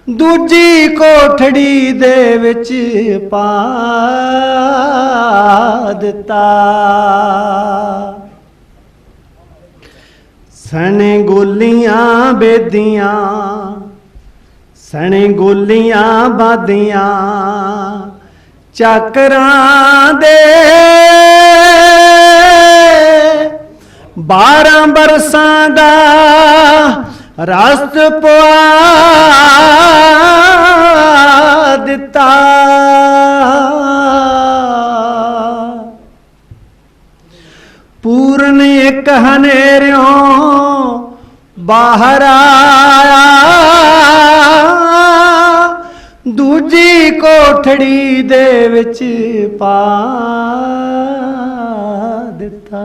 ਦੂਜੀ ਕੋਠੜੀ ਦੇ ਵਿੱਚ ਪਾ ਦਿੱਤਾ। ਸਣੇ ਗੋਲੀਆਂ ਬੇਦੀਆਂ, ਸਣੇ ਗੋਲੀਆਂ ਬਾਦੀਆਂ, ਚੱਕਰਾਂ ਦੇ 12 ਬਰਸਾਂ ਦਾ ਰਸਤ ਪਵਾ ਦਿੱਤਾ। ਪੂਰਨ ਇੱਕ ਹਨੇਰਿਓਂ ਬਾਹਰ ਆਇਆ, ਦੂਜੀ ਕੋਠੜੀ ਦੇ ਵਿੱਚ ਪਾ ਦਿੱਤਾ।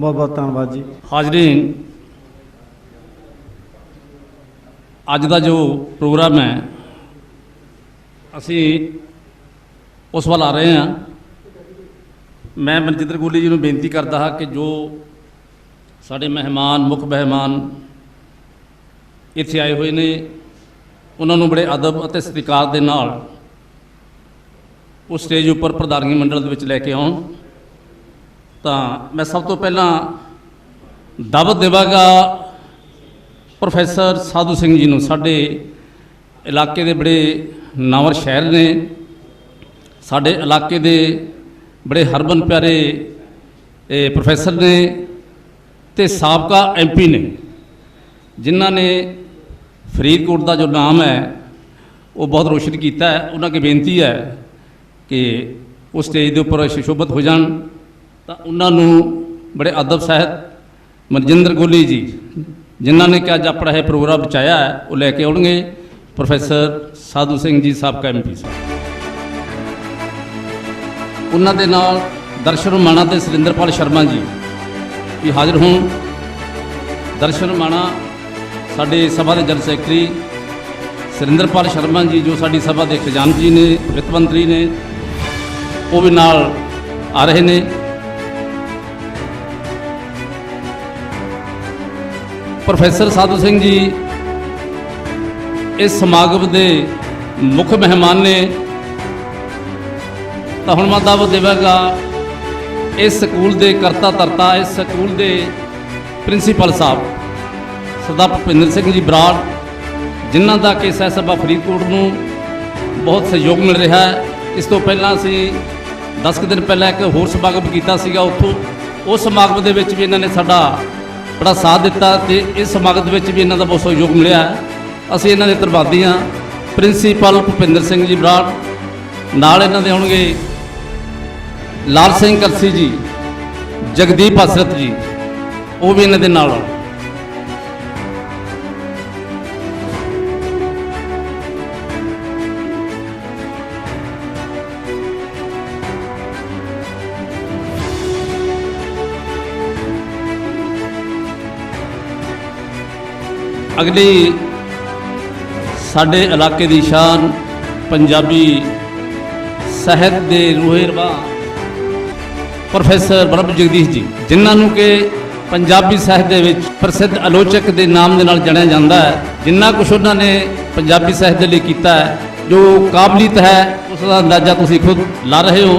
ਬਹੁਤ ਬਹੁਤ ਧੰਨਵਾਦ ਜੀ। ਹਾਜ਼ਰੀਨ, ਅੱਜ ਦਾ ਜੋ ਪ੍ਰੋਗਰਾਮ ਹੈ ਅਸੀਂ ਉਸ ਵੱਲ ਆ ਰਹੇ ਹਾਂ। ਮੈਂ ਮਨਜਿੰਦਰ ਗੋਲੀ ਜੀ ਨੂੰ ਬੇਨਤੀ ਕਰਦਾ ਹਾਂ ਕਿ ਜੋ ਸਾਡੇ ਮਹਿਮਾਨ, ਮੁੱਖ ਮਹਿਮਾਨ ਇੱਥੇ ਆਏ ਹੋਏ ਨੇ, ਉਹਨਾਂ ਨੂੰ ਬੜੇ ਅਦਬ ਅਤੇ ਸਤਿਕਾਰ ਦੇ ਨਾਲ ਉਸ ਸਟੇਜ ਉੱਪਰ ਪ੍ਰਧਾਨਗੀ ਮੰਡਲ ਦੇ ਵਿੱਚ ਲੈ ਕੇ ਆਉਣ। ਤਾਂ ਮੈਂ ਸਭ ਤੋਂ ਪਹਿਲਾਂ ਦਾਵਤ ਦੇਵਾਂਗਾ ਪ੍ਰੋਫੈਸਰ ਸਾਧੂ ਸਿੰਘ ਜੀ ਨੂੰ। ਸਾਡੇ ਇਲਾਕੇ ਦੇ ਬੜੇ ਨਾਮਵਰ ਸ਼ਾਇਰ ਨੇ, ਸਾਡੇ ਇਲਾਕੇ ਦੇ ਬੜੇ ਹਰਮਨ ਪਿਆਰੇ ਪ੍ਰੋਫੈਸਰ ਨੇ ਤੇ ਸਾਬਕਾ MP ਨੇ, ਜਿਨ੍ਹਾਂ ਨੇ ਫਰੀਦਕੋਟ ਦਾ ਜੋ ਨਾਮ ਹੈ ਉਹ ਬਹੁਤ ਰੋਸ਼ਨ ਕੀਤਾ ਹੈ। ਉਹਨਾਂ ਦੀ ਬੇਨਤੀ ਹੈ ਕਿ ਉਸ ਸਟੇਜ ਦੇ ਉੱਪਰ ਸੁਸ਼ੋਭਿਤ ਹੋ ਜਾਣ। ਤਾਂ ਉਹਨਾਂ ਨੂੰ ਬੜੇ ਅਦਬ ਸਹਿਤ ਮਨਜਿੰਦਰ ਗੋਲੀ ਜੀ, ਜਿਨ੍ਹਾਂ ਨੇ ਕਿ ਅੱਜ ਆਪਣਾ ਇਹ ਪ੍ਰੋਗਰਾਮ ਬਚਾਇਆ ਹੈ, ਉਹ ਲੈ ਕੇ ਆਉਣਗੇ। ਪ੍ਰੋਫੈਸਰ ਸਾਧੂ ਸਿੰਘ ਜੀ ਸਾਬਕਾ MP ਸਾਹਿਬ, ਉਹਨਾਂ ਦੇ ਨਾਲ ਦਰਸ਼ਨ ਮਾਣਾ ਤੇ ਸੁਰਿੰਦਰਪਾਲ ਸ਼ਰਮਾ ਜੀ ਵੀ ਹਾਜ਼ਰ ਹੋਣ। ਦਰਸ਼ਨ ਮਾਣਾ ਸਾਡੇ ਸਭਾ ਦੇ ਜਨਰਲ ਸੈਕਟਰੀ, ਸੁਰਿੰਦਰਪਾਲ ਸ਼ਰਮਾ ਜੀ ਜੋ ਸਾਡੀ ਸਭਾ ਦੇ ਖਜ਼ਾਨਚੀ ਨੇ, ਵਿੱਤ ਮੰਤਰੀ ਨੇ, ਉਹ ਵੀ ਨਾਲ ਆ ਰਹੇ ਨੇ। ਪ੍ਰੋਫੈਸਰ ਸਾਧੂ ਸਿੰਘ ਜੀ ਇਸ ਸਮਾਗਮ ਦੇ ਮੁੱਖ ਮਹਿਮਾਨ ਨੇ। ਤਾਂ ਹੁਣ ਮੈਂ ਦਾਅਵਤ ਦੇਵਾਂਗਾ ਇਸ ਸਕੂਲ ਦੇ ਕਰਤਾ ਧਰਤਾ, ਇਸ ਸਕੂਲ ਦੇ ਪ੍ਰਿੰਸੀਪਲ ਸਾਹਿਬ ਸਰਦਾਰ ਭੁਪਿੰਦਰ ਸਿੰਘ ਜੀ ਬਰਾੜ, ਜਿਨ੍ਹਾਂ ਦਾ ਕਿ ਸਹਿ ਸਭਾ ਫਰੀਦਕੋਟ ਨੂੰ ਬਹੁਤ ਸਹਿਯੋਗ ਮਿਲ ਰਿਹਾ ਹੈ। ਇਸ ਤੋਂ ਪਹਿਲਾਂ ਅਸੀਂ 10 ਕੁ ਦਿਨ ਪਹਿਲਾਂ ਇੱਕ ਹੋਰ ਸਮਾਗਮ ਕੀਤਾ ਸੀਗਾ, ਉੱਥੋਂ ਉਸ ਸਮਾਗਮ ਦੇ ਵਿੱਚ ਵੀ ਇਹਨਾਂ ਨੇ ਸਾਡਾ ਬੜਾ ਸਾਥ ਦਿੱਤਾ ਤੇ ਇਸ ਸਮਾਗਮ ਦੇ ਵਿੱਚ ਵੀ ਇਹਨਾਂ ਦਾ ਬਹੁਤ ਸਹਿਯੋਗ ਮਿਲਿਆ ਹੈ। ਅਸੀਂ ਇਹਨਾਂ ਦੇ ਧੰਨਵਾਦੀ ਹਾਂ। ਪ੍ਰਿੰਸੀਪਲ ਭੁਪਿੰਦਰ ਸਿੰਘ ਜੀ ਬਰਾੜ, ਨਾਲ ਇਹਨਾਂ ਦੇ ਹੋਣਗੇ ਲਾਲ ਸਿੰਘ ਕਰਸੀ ਜੀ, ਜਗਦੀਪ ਹਸਰਤ ਜੀ, ਉਹ ਵੀ ਇਹਨਾਂ ਦੇ ਨਾਲ। ਅਗਲੀ ਸਾਡੇ ਇਲਾਕੇ ਦੀ ਸ਼ਾਨ, ਪੰਜਾਬੀ ਸਾਹਿਤ ਦੇ ਰੂਹੇ ਰਵਾਂ ਪ੍ਰੋਫੈਸਰ ਬ੍ਰਹਮ ਜਗਦੀਸ਼ ਜੀ, ਜਿਨ੍ਹਾਂ ਨੂੰ ਕਿ ਪੰਜਾਬੀ ਸਾਹਿਤ ਦੇ ਵਿੱਚ ਪ੍ਰਸਿੱਧ ਆਲੋਚਕ ਦੇ ਨਾਮ ਦੇ ਨਾਲ ਜਾਣਿਆ ਜਾਂਦਾ ਹੈ। ਜਿੰਨਾ ਕੁਛ ਉਹਨਾਂ ਨੇ ਪੰਜਾਬੀ ਸਾਹਿਤ ਦੇ ਲਈ ਕੀਤਾ ਹੈ, ਜੋ ਕਾਬਲੀਅਤ ਹੈ, ਉਸ ਦਾ ਅੰਦਾਜ਼ਾ ਤੁਸੀਂ ਖੁਦ ਲਾ ਰਹੇ ਹੋ।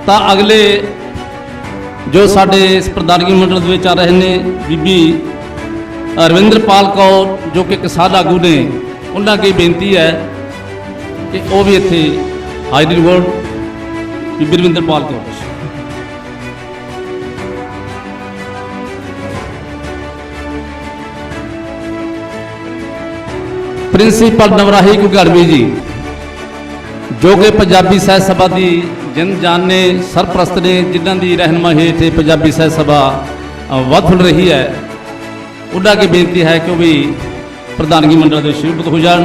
ਤਾਂ ਅਗਲੇ ਜੋ ਸਾਡੇ ਇਸ ਪ੍ਰਧਾਨਗੀ ਮੰਡਲ ਦੇ ਵਿੱਚ ਆ ਰਹੇ ਨੇ, ਬੀਬੀ ਰਵਿੰਦਰਪਾਲ ਕੌਰ ਜੋ ਕਿ ਕਿਸਾਨ ਆਗੂ ਨੇ, ਉਹਨਾਂ ਦੀ ਬੇਨਤੀ ਹੈ ਕਿ ਉਹ ਵੀ ਇੱਥੇ ਹਾਜ਼ਰੀ ਦਿਵਾਉਣ। ਬੀਬੀ ਰਵਿੰਦਰਪਾਲ ਕੌਰ, ਪ੍ਰਿੰਸੀਪਲ ਨਵਰਾਹੀ ਘੁਗੜਵੀ ਜੀ, ਜੋ ਕਿ ਪੰਜਾਬੀ ਸਾਹਿਤ ਸਭਾ ਦੀ ਜਿੰਦ ਜਾਨ ਨੇ, ਸਰਪ੍ਰਸਤ ਨੇ, ਜਿਨ੍ਹਾਂ ਦੀ ਰਹਿਨੁਮਾਈ ਹੇਠ ਪੰਜਾਬੀ ਸਾਹਿਤ ਸਭਾ ਵੱਧ ਫੁੱਲ ਰਹੀ ਹੈ। ਉਹਨਾਂ ਦੀ ਬੇਨਤੀ ਹੈ ਕਿ ਉਹ ਵੀ ਪ੍ਰਧਾਨਗੀ ਮੰਡਲ ਦੇ ਸ਼ੁਭਤ ਹੋ ਜਾਣ।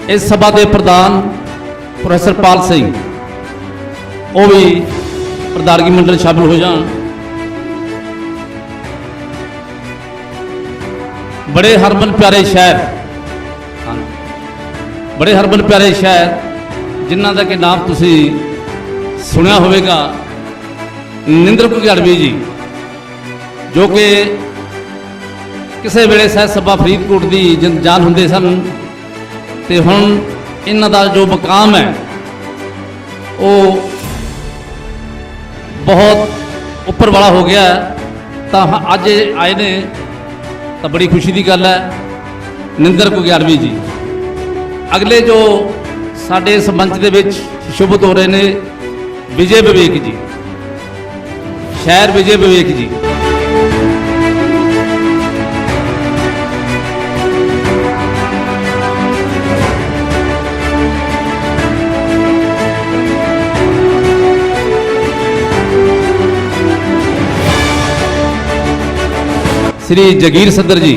ਇਸ ਸਭਾ ਦੇ ਪ੍ਰਧਾਨ ਪ੍ਰੋਫੈਸਰ ਪਾਲ ਸਿੰਘ, ਉਹ ਵੀ ਪ੍ਰਧਾਨਗੀ ਮੰਡਲ ਸ਼ਾਮਿਲ ਹੋ ਜਾਣ। ਬੜੇ ਹਰਮਨ ਪਿਆਰੇ ਸ਼ਾਇਰ, ਬੜੇ ਹਰਮਨ ਪਿਆਰੇ ਸ਼ਾਇਰ ਜਿਨ੍ਹਾਂ ਦਾ ਕਿ ਨਾਮ ਤੁਸੀਂ ਸੁਣਿਆ ਹੋਵੇਗਾ, ਨਿੰਦਰ ਘੁਗੜਵੀ ਜੀ, ਜੋ ਕਿ ਕਿਸੇ ਵੇਲੇ ਸਾਹਿਤ ਸਭਾ ਫਰੀਦਕੋਟ ਦੀ ਜਿੰਦ ਜਾਨ ਹੁੰਦੇ ਸਨ ਤੇ ਹੁਣ ਇਹਨਾਂ ਦਾ ਜੋ ਮਕਾਮ ਹੈ ਉਹ ਬਹੁਤ ਉੱਪਰ ਵਾਲਾ ਹੋ ਗਿਆ। ਤਾਂ ਅੱਜ ਆਏ ਨੇ ਤਾਂ ਬੜੀ ਖੁਸ਼ੀ ਦੀ ਗੱਲ ਹੈ। ਨਿੰਦਰ ਘੁਗੜਵੀ ਜੀ ਅਗਲੇ ਜੋ ਸਾਡੇ ਇਸ ਮੰਚ ਦੇ ਵਿੱਚ ਸ਼ੁਭਤ ਹੋ ਰਹੇ ਨੇ, ਵਿਜੇ ਵਿਵੇਕ ਜੀ, ਸ਼ਾਇਰ ਵਿਜੇ ਵਿਵੇਕ ਜੀ। श्री जगीर सद्दर जी।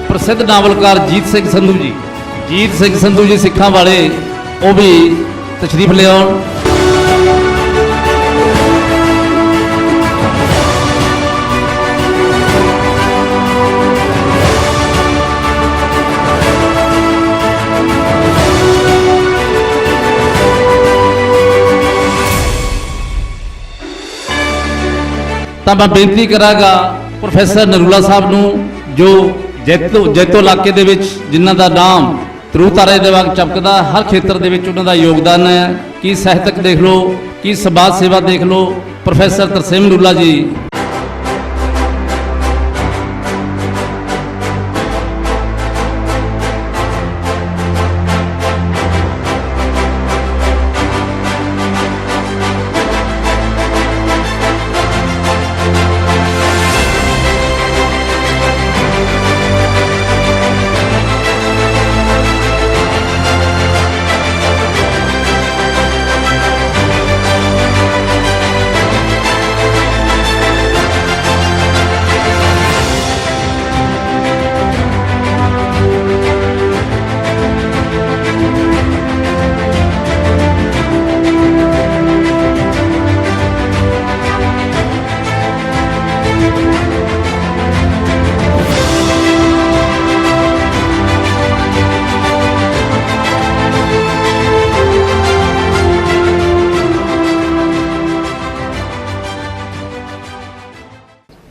प्रसिद्ध नावलकार जीत सिंह संधू जी। जीत सिंह संधू जी सिखां वाले, वो भी तशरीफ ले आउण। ਤਾਂ ਮੈਂ ਬੇਨਤੀ ਕਰਾਂਗਾ ਪ੍ਰੋਫੈਸਰ ਨਰੂਲਾ ਸਾਹਿਬ ਨੂੰ, ਜੋ ਜੈਤੋ ਇਲਾਕੇ ਦੇ ਵਿੱਚ ਜਿਨ੍ਹਾਂ ਦਾ ਨਾਮ ਤਰੂ ਤਾਰੇ ਦੇ ਵਾਂਗ ਚਮਕਦਾ, ਹਰ ਖੇਤਰ ਦੇ ਵਿੱਚ ਉਹਨਾਂ ਦਾ ਯੋਗਦਾਨ ਹੈ। ਕੀ ਸਾਹਿਤਕ ਦੇਖ ਲਓ, ਕੀ ਸਮਾਜ ਸੇਵਾ ਦੇਖ ਲਓ, ਪ੍ਰੋਫੈਸਰ ਤਰਸੇਮ ਨਰੂਲਾ ਜੀ।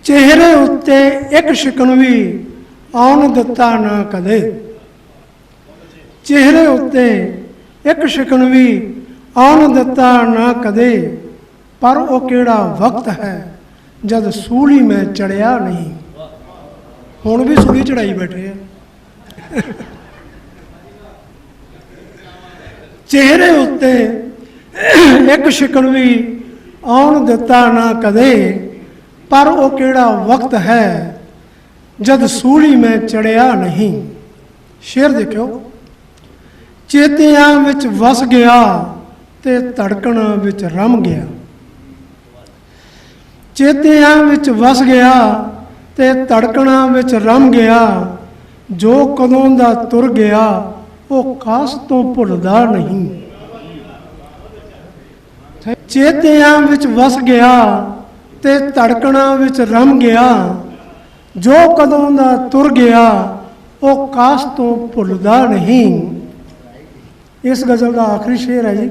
ਚਿਹਰੇ ਉੱਤੇ ਇੱਕ ਸ਼ਿਕਨ ਵੀ ਆਉਣ ਦਿੱਤਾ ਨਾ ਕਦੇ। ਚਿਹਰੇ ਉੱਤੇ ਇੱਕ ਸ਼ਿਕਨ ਵੀ ਆਉਣ ਦਿੱਤਾ ਨਾ ਕਦੇ, ਪਰ ਉਹ ਕਿਹੜਾ ਵਕਤ ਹੈ ਜਦ ਸੂਲੀ ਮੈਂ ਚੜਿਆ ਨਹੀਂ। ਹੁਣ ਵੀ ਸੂਲੀ ਚੜਾਈ ਬੈਠੇ ਆ। ਚਿਹਰੇ ਉੱਤੇ ਇੱਕ ਸ਼ਿਕਨ ਵੀ ਆਉਣ ਦਿੱਤਾ ਨਾ ਕਦੇ, ਪਰ ਉਹ ਕਿਹੜਾ ਵਕਤ ਹੈ ਜਦ ਸੂਲੀ ਮੈਂ ਚੜਿਆ ਨਹੀਂ। ਸ਼ੇਰ ਦੇਖਿਓ। ਚੇਤਿਆਂ ਵਿੱਚ ਵਸ ਗਿਆ ਤੇ ਧੜਕਣਾਂ ਵਿੱਚ ਰਮ ਗਿਆ। ਚੇਤਿਆਂ ਵਿੱਚ ਵਸ ਗਿਆ ਤੇ ਧੜਕਣਾਂ ਵਿੱਚ ਰਮ ਗਿਆ। ਜੋ ਕਦੋਂ ਦਾ ਤੁਰ ਗਿਆ ਉਹ ਕਾਸ ਤੋਂ ਭੁੱਲਦਾ ਨਹੀਂ। ਚੇਤਿਆਂ ਵਿੱਚ ਵਸ ਗਿਆ ਤੇ ਧੜਕਣਾਂ ਵਿੱਚ ਰਮ ਗਿਆ। ਜੋ ਕਦੋਂ ਦਾ ਤੁਰ ਗਿਆ ਉਹ ਕਾਸ ਤੋਂ ਭੁੱਲਦਾ ਨਹੀਂ। ਇਸ ਗਜ਼ਲ ਦਾ ਆਖਰੀ ਸ਼ੇਰ ਹੈ ਜੀ।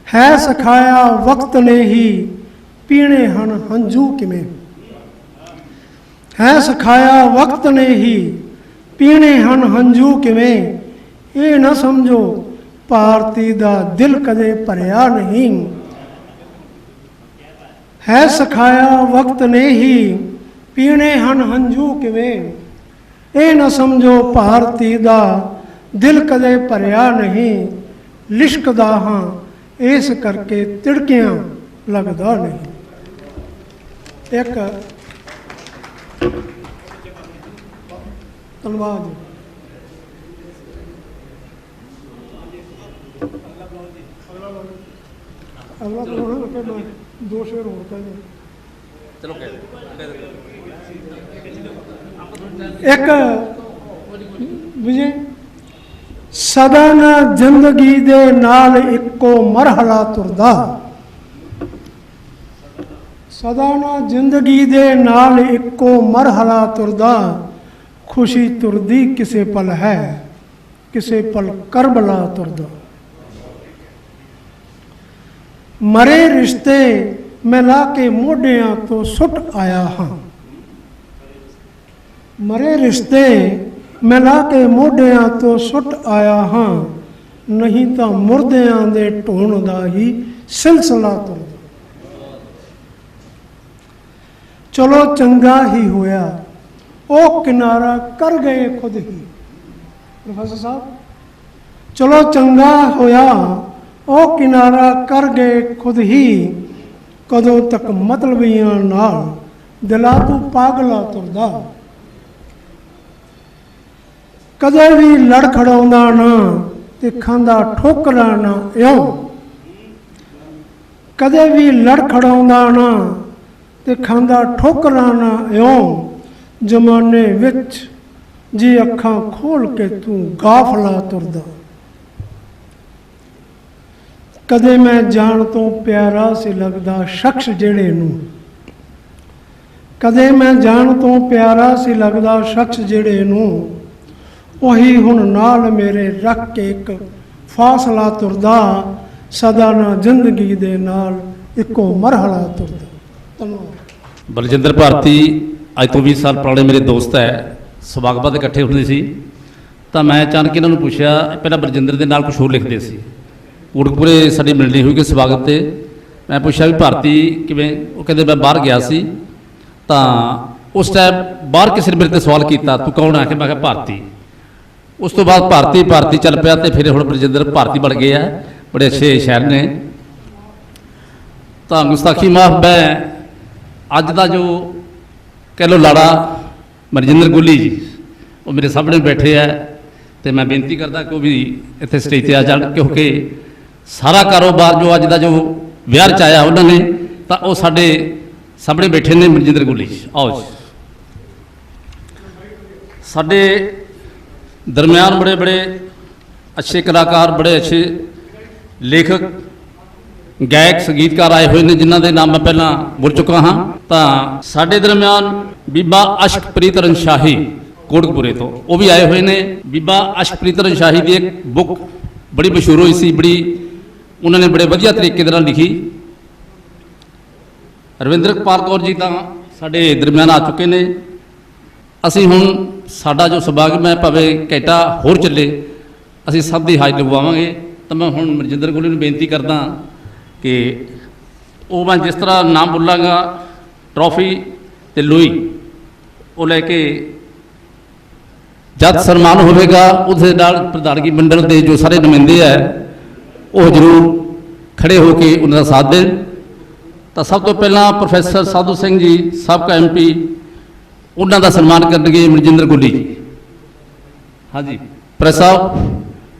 ਹੈ ਸਿਖਾਇਆ ਵਕਤ ਨੇ ਹੀ ਪੀਣੇ ਹਨ ਹੰਝੂ ਕਿਵੇਂ। ਹੈ ਸਿਖਾਇਆ ਵਕਤ ਨੇ ਹੀ ਪੀਣੇ ਹਨ ਹੰਝੂ ਕਿਵੇਂ। ਇਹ ਨਾ ਸਮਝੋ ਭਾਰਤੀ ਦਾ ਦਿਲ ਕਦੇ ਭਰਿਆ ਨਹੀਂ। ਹੈ ਸਿਖਾਇਆ ਵਕਤ ਨੇ ਹੀ ਪੀਣੇ ਹਨ ਹੰਝੂ ਕਿਵੇਂ। ਇਹ ਨਾ ਸਮਝੋ ਭਾਰਤੀ ਦਾ ਦਿਲ ਕਦੇ ਭਰਿਆ ਨਹੀਂ। ਲਿਸ਼ਕਦਾ ਹਾਂ ਇਸ ਕਰਕੇ ਤਿੜਕਿਆਂ ਲੱਗਦਾ ਨਹੀਂ। ਇੱਕ ਧੰਨਵਾਦ। ਅਗਲਾ ਬੋਲਣਾ ਕਿ ਮੈਂ ਦੋ ਸ਼ੇਰ ਹੋਰ ਕਹਿੰਦਾ। ਚਲੋ ਇੱਕ ਵਿਜੇ ਸਦਾ ਨਾ ਜ਼ਿੰਦਗੀ ਦੇ ਨਾਲ ਇੱਕੋ ਮਰਹਲਾ ਤੁਰਦਾ। ਸਦਾ ਨਾ ਜ਼ਿੰਦਗੀ ਦੇ ਨਾਲ ਇੱਕੋ ਮਰਹਲਾ ਤੁਰਦਾ। ਖੁਸ਼ੀ ਤੁਰਦੀ ਕਿਸੇ ਪਲ ਹੈ, ਕਿਸੇ ਪਲ ਕਰਬਲਾ ਤੁਰਦਾ। ਮਰੇ ਰਿਸ਼ਤੇ ਮੈਂ ਲਾ ਕੇ ਮੋਢਿਆਂ ਤੋਂ ਸੁੱਟ ਆਇਆ ਹਾਂ। ਮਰੇ ਰਿਸ਼ਤੇ ਮੈਂ ਲਾ ਕੇ ਮੋਢਿਆਂ ਤੋਂ ਸੁੱਟ ਆਇਆ ਹਾਂ। ਨਹੀਂ ਤਾਂ ਮੁਰਦਿਆਂ ਦੇ ਢੋਣ ਦਾ ਹੀ ਸਿਲਸਿਲਾ ਤੁਰਦਾ। ਚਲੋ ਚੰਗਾ ਹੀ ਹੋਇਆ ਉਹ ਕਿਨਾਰਾ ਕਰ ਗਏ ਖੁਦ ਹੀ। ਪ੍ਰੋਫੈਸਰ ਸਾਹਿਬ, ਚਲੋ ਚੰਗਾ ਹੋਇਆ ਉਹ ਕਿਨਾਰਾ ਕਰ ਗਏ ਖੁਦ ਹੀ, ਕਦੋਂ ਤੱਕ ਮਤਲਬੀਆਂ ਨਾਲ ਦਿਲਾਂ ਤੂੰ ਪਾਗਲਾ ਤੁਰਦਾ। ਕਦੇ ਵੀ ਲੜਖੜਾਉਂਦਾ ਨਾ ਤੇ ਖਾਂਦਾ ਠੋਕਰਾਂ ਨਾ ਇਉਂ, ਕਦੇ ਵੀ ਲੜਖੜਾਉਂਦਾ ਨਾ ਤੇ ਖਾਂਦਾ ਠੋਕਰਾਂ ਨਾ ਇਉਂ, ਜ਼ਮਾਨੇ ਵਿੱਚ ਜੀ ਅੱਖਾਂ ਖੋਲ ਕੇ ਤੂੰ ਗਾਫਲਾ ਤੁਰਦਾ। ਕਦੇ ਮੈਂ ਜਾਣ ਤੋਂ ਪਿਆਰਾ ਸੀ ਲੱਗਦਾ ਸ਼ਖਸ ਜਿਹੜੇ ਨੂੰ, ਕਦੇ ਮੈਂ ਜਾਣ ਤੋਂ ਪਿਆਰਾ ਸੀ ਲੱਗਦਾ ਸ਼ਖਸ ਜਿਹੜੇ ਨੂੰ, ਉਹੀ ਹੁਣ ਨਾਲ ਮੇਰੇ ਰੱਖ ਕੇ ਇੱਕ ਫਾਸਲਾ ਤੁਰਦਾ। ਸਦਾ ਨਾ ਜ਼ਿੰਦਗੀ ਦੇ ਨਾਲ ਇੱਕੋ ਮਰਹਲਾ ਤੁਰਦਾ। ਧੰਨਵਾਦ। ਬਲਜਿੰਦਰ ਭਾਰਤੀ ਅੱਜ ਤੋਂ 20 ਸਾਲ ਪੁਰਾਣੇ ਮੇਰੇ ਦੋਸਤ ਹੈ, ਸਵਾਗਤ ਇਕੱਠੇ ਹੁੰਦੇ ਸੀ। ਤਾਂ ਮੈਂ ਅਚਾਨਕ ਇਹਨਾਂ ਨੂੰ ਪੁੱਛਿਆ, ਪਹਿਲਾਂ ਬਲਜਿੰਦਰ ਦੇ ਨਾਲ ਕੁਝ ਹੋਰ ਲਿਖਦੇ ਸੀ, ਕੋਟਕਪੂਰੇ ਸਾਡੀ ਮਿਲਣੀ ਹੋਈ ਕਿ ਸਵਾਗਤ 'ਤੇ। ਮੈਂ ਪੁੱਛਿਆ ਵੀ ਭਾਰਤੀ ਕਿਵੇਂ, ਉਹ ਕਹਿੰਦੇ ਮੈਂ ਬਾਹਰ ਗਿਆ ਸੀ। ਤਾਂ ਉਸ ਟਾਈਮ ਬਾਹਰ ਕਿਸੇ ਨੇ ਮੇਰੇ 'ਤੇ ਸਵਾਲ ਕੀਤਾ, ਤੂੰ ਕੌਣ ਆ ਕੇ? ਮੈਂ ਕਿਹਾ ਭਾਰਤੀ। ਉਸ ਤੋਂ ਬਾਅਦ ਭਾਰਤੀ ਭਾਰਤੀ ਚੱਲ ਪਿਆ ਅਤੇ ਫਿਰ ਹੁਣ ਬਲਜਿੰਦਰ ਭਾਰਤੀ ਬਣ ਗਏ ਆ। ਬੜੇ ਅੱਛੇ ਸ਼ਾਇਰ ਨੇ। ਤਾਂ ਗੁਸਤਾਖੀ ਮਾਫ, ਮੈਂ ਅੱਜ ਦਾ ਜੋ ਕਹਿ ਲਓ ਲਾੜਾ ਮਨਜਿੰਦਰ ਗੁੱਲੀ ਜੀ, ਉਹ ਮੇਰੇ ਸਾਹਮਣੇ ਬੈਠੇ ਆ, ਅਤੇ ਮੈਂ ਬੇਨਤੀ ਕਰਦਾ ਕਿ ਉਹ ਵੀ ਇੱਥੇ ਸਟੇਜ 'ਤੇ ਆ ਜਾਣ, ਕਿਉਂਕਿ ਸਾਰਾ ਕਾਰੋਬਾਰ ਜੋ ਅੱਜ ਦਾ ਜੋ ਵਿਆਹ 'ਚ ਆਇਆ ਉਹਨਾਂ ਨੇ, ਤਾਂ ਉਹ ਸਾਡੇ ਸਾਹਮਣੇ ਬੈਠੇ ਨੇ ਮਨਜਿੰਦਰ ਗੁੱਲੀ ਜੀ। ਆਓ ਜੀ। ਸਾਡੇ ਦਰਮਿਆਨ ਬੜੇ ਬੜੇ ਅੱਛੇ ਕਲਾਕਾਰ, ਬੜੇ ਅੱਛੇ ਲੇਖਕ, ਗਾਇਕ, ਸੰਗੀਤਕਾਰ ਆਏ ਹੋਏ ਨੇ, ਜਿਨ੍ਹਾਂ ਦੇ ਨਾਮ ਮੈਂ ਪਹਿਲਾਂ ਬੋਲ ਚੁੱਕਾ ਹਾਂ। ਤਾਂ ਸਾਡੇ ਦਰਮਿਆਨ ਬੀਬਾ ਅਸ਼ਕਪ੍ਰੀਤ ਰਨ ਸ਼ਾਹੀ ਕੋਟਕਪੂਰੇ ਤੋਂ, ਉਹ ਵੀ ਆਏ ਹੋਏ ਨੇ। ਬੀਬਾ ਅਸ਼ਕਪ੍ਰੀਤ ਰਨ ਸ਼ਾਹੀ ਦੀ ਇੱਕ ਬੁੱਕ ਬੜੀ ਮਸ਼ਹੂਰ ਹੋਈ ਸੀ, ਬੜੀ ਉਹਨਾਂ ਨੇ ਬੜੇ ਵਧੀਆ ਤਰੀਕੇ ਦੇ ਨਾਲ ਲਿਖੀ। ਰਵਿੰਦਰਪਾਲ ਕੌਰ ਜੀ ਤਾਂ ਸਾਡੇ ਦਰਮਿਆਨ ਆ ਚੁੱਕੇ ਨੇ। ਅਸੀਂ ਹੁਣ ਸਾਡਾ ਜੋ ਸਮਾਗਮ ਹੈ, ਭਾਵੇਂ ਘੰਟਾ ਹੋਰ ਚੱਲੇ, ਅਸੀਂ ਸਭ ਦੀ ਹਾਜ਼ਰੀ ਲਗਵਾਵਾਂਗੇ। ਤਾਂ ਮੈਂ ਹੁਣ ਮਨਜਿੰਦਰ ਗੁੱਲੀ ਨੂੰ ਬੇਨਤੀ ਕਰਦਾ ਕਿ ਉਹ, ਮੈਂ ਜਿਸ ਤਰ੍ਹਾਂ ਨਾਮ ਬੋਲਾਂਗਾ, ਟਰੋਫੀ ਤੇ ਲੋਈ ਉਹ ਲੈ ਕੇ ਜਦ ਸਨਮਾਨ ਹੋਵੇਗਾ, ਉਹਦੇ ਨਾਲ ਪ੍ਰਧਾਨਗੀ ਮੰਡਲ ਦੇ ਜੋ ਸਾਰੇ ਨੁਮਾਇੰਦੇ ਹੈ ਉਹ ਜ਼ਰੂਰ ਖੜੇ ਹੋ ਕੇ ਉਹਨਾਂ ਦਾ ਸਾਥ ਦੇਣ। ਤਾਂ ਸਭ ਤੋਂ ਪਹਿਲਾਂ ਪ੍ਰੋਫੈਸਰ ਸਾਧੂ ਸਿੰਘ ਜੀ, ਸਾਬਕਾ MP, ਉਹਨਾਂ ਦਾ ਸਨਮਾਨ ਕਰਨਗੇ ਮਨਜਿੰਦਰ ਗੁੱਲੀ ਜੀ। ਹਾਂਜੀ ਪ੍ਰੈਸ ਸਾਹਿਬ,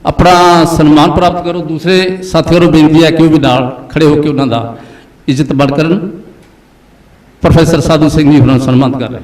ਆਪਣਾ ਸਨਮਾਨ ਪ੍ਰਾਪਤ ਕਰੋ। ਦੂਸਰੇ ਸਾਥੀਆਂ ਨੂੰ ਬੇਨਤੀ ਹੈ ਕਿ ਉਹ ਵੀ ਨਾਲ ਖੜੇ ਹੋ ਕੇ ਉਹਨਾਂ ਦਾ ਇੱਜ਼ਤ ਮਾਣ ਕਰਨ। ਪ੍ਰੋਫੈਸਰ ਸਾਧੂ ਸਿੰਘ ਜੀ ਉਹਨਾਂ ਨੂੰ ਸਨਮਾਨਿਤ ਕਰ ਰਹੇ।